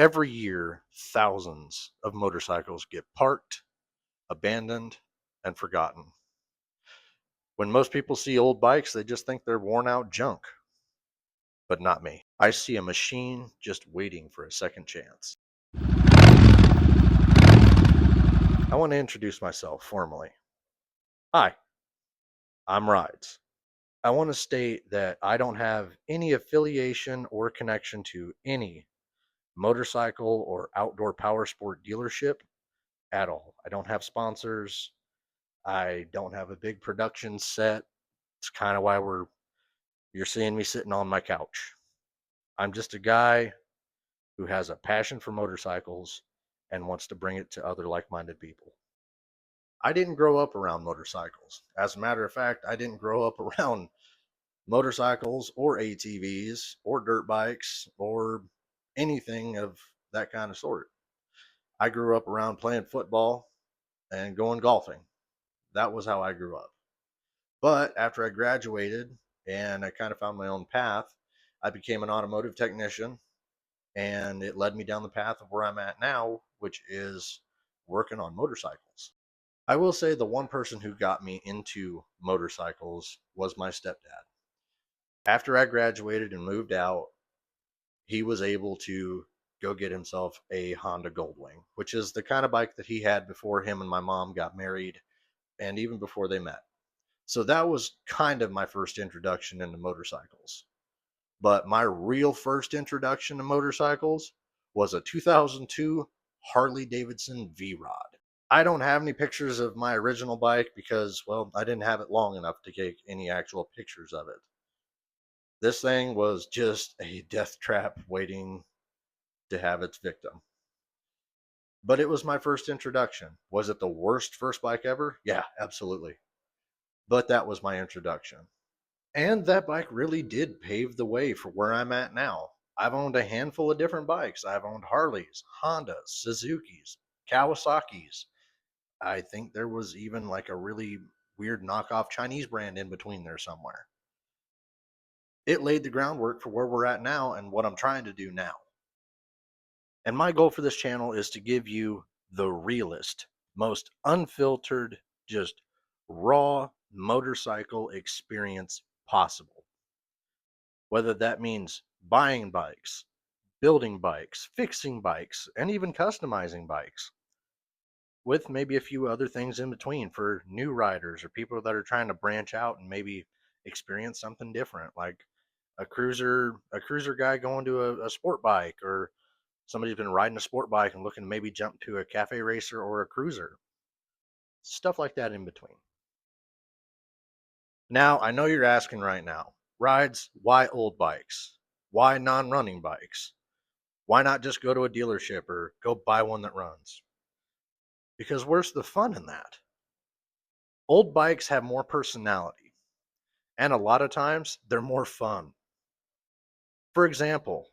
Every year, thousands of motorcycles get parked, abandoned, and forgotten. When most people see old bikes, they just think they're worn out junk, but not me. I see a machine just waiting for a second chance. I want to introduce myself formally. Hi, I'm Ridez. I want to state that I don't have any affiliation or connection to any motorcycle or outdoor power sport dealership at all. I don't have sponsors. I don't have a big production set. It's kind of why you're seeing me sitting on my couch. I'm just a guy who has a passion for motorcycles and wants to bring it to other like-minded people. I didn't grow up around motorcycles. As a matter of fact, I didn't grow up around motorcycles or ATVs or dirt bikes or anything of that kind of sort. I grew up around playing football and going golfing. That was how I grew up. But after I graduated and I kind of found my own path, I became an automotive technician, and it led me down the path of where I'm at now, which is working on motorcycles. I will say the one person who got me into motorcycles was my stepdad. After I graduated and moved out, he was able to go get himself a Honda Goldwing, which is the kind of bike that he had before him and my mom got married and even before they met. So that was kind of my first introduction into motorcycles. But my real first introduction to motorcycles was a 2002 Harley Davidson V-Rod. I don't have any pictures of my original bike because, well, I didn't have it long enough to take any actual pictures of it. This thing was just a death trap waiting to have its victim. But it was my first introduction. Was it the worst first bike ever? Yeah, absolutely. But that was my introduction. And that bike really did pave the way for where I'm at now. I've owned a handful of different bikes. I've owned Harleys, Hondas, Suzuki's, Kawasaki's. I think there was even like a really weird knockoff Chinese brand in between there somewhere. It laid the groundwork for where we're at now and what I'm trying to do now. And my goal for this channel is to give you the realest, most unfiltered, just raw motorcycle experience possible. Whether that means buying bikes, building bikes, fixing bikes, and even customizing bikes, with maybe a few other things in between for new riders or people that are trying to branch out and maybe experience something different, like a cruiser guy going to a sport bike, or somebody's been riding a sport bike and looking to maybe jump to a cafe racer or a cruiser. Stuff like that in between. Now, I know you're asking right now, Rides, why old bikes? Why non-running bikes? Why not just go to a dealership or go buy one that runs? Because where's the fun in that? Old bikes have more personality, and a lot of times they're more fun. For example,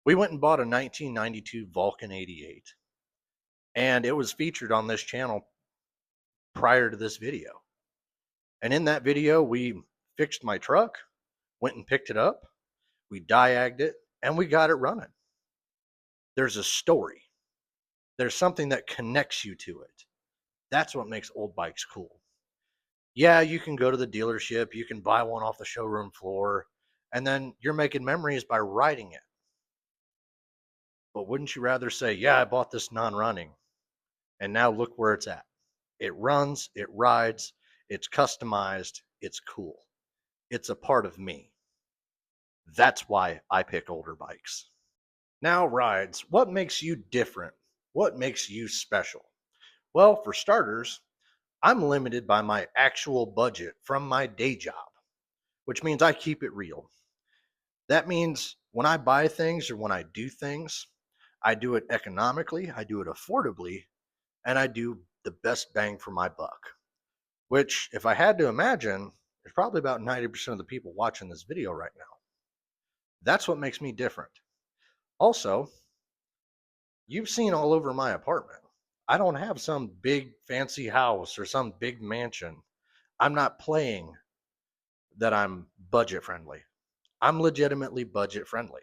we went and bought a 1992 Vulcan 88, and it was featured on this channel prior to this video. And in that video, we fixed my truck, went and picked it up, we diagged it, and we got it running. There's a story. There's something that connects you to it. That's what makes old bikes cool. Yeah, you can go to the dealership, you can buy one off the showroom floor, and then you're making memories by riding it. But wouldn't you rather say, yeah, I bought this non-running, and now look where it's at. It runs, it rides, it's customized, it's cool. It's a part of me. That's why I pick older bikes. Now, Rides, what makes you different? What makes you special? Well, for starters, I'm limited by my actual budget from my day job, which means I keep it real. That means when I buy things or when I do things, I do it economically, I do it affordably, and I do the best bang for my buck. Which, if I had to imagine, there's probably about 90% of the people watching this video right now. That's what makes me different. Also, you've seen all over my apartment. I don't have some big fancy house or some big mansion. I'm not playing that I'm budget friendly. I'm legitimately budget friendly.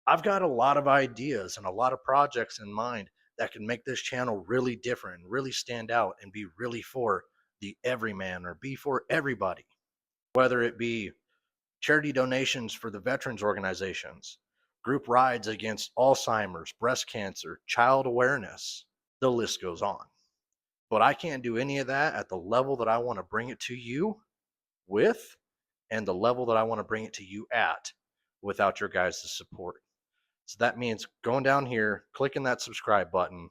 I've got a lot of ideas and a lot of projects in mind that can make this channel really different and really stand out and be really for the everyman or be for everybody, whether it be charity donations for the veterans organizations, group rides against Alzheimer's, breast cancer, child awareness. The list goes on. But I can't do any of that at the level that I want to bring it to you with, and the level that I want to bring it to you at, without your guys' support. So that means going down here, clicking that subscribe button,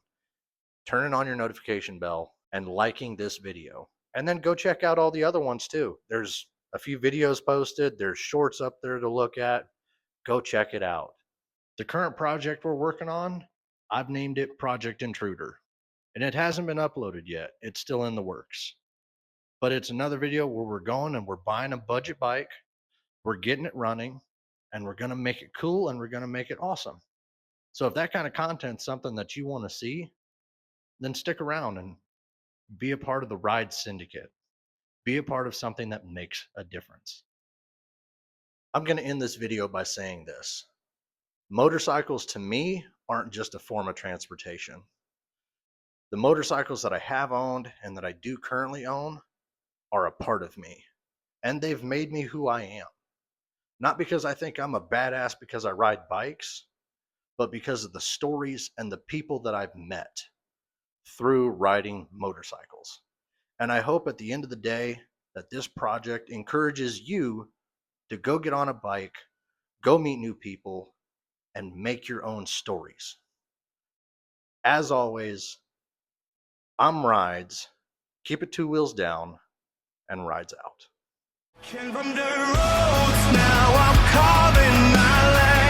turning on your notification bell, and liking this video. And then go check out all the other ones too. There's a few videos posted, there's shorts up there to look at. Go check it out. The current project we're working on, I've named it Project Intruder, and it hasn't been uploaded yet. It's still in the works. But it's another video where we're going and we're buying a budget bike, we're getting it running, and we're going to make it cool and we're going to make it awesome. So if that kind of content's something that you want to see, then stick around and be a part of the Ride Syndicate. Be a part of something that makes a difference. I'm going to end this video by saying this. Motorcycles to me aren't just a form of transportation. The motorcycles that I have owned and that I do currently own are a part of me, and they've made me who I am. Not because I think I'm a badass because I ride bikes, but because of the stories and the people that I've met through riding motorcycles. And I hope at the end of the day that this project encourages you to go get on a bike, go meet new people, and make your own stories. As always, I'm Rides. Keep it 2 wheels down, and Rides out. From the roads now I'm calling my land.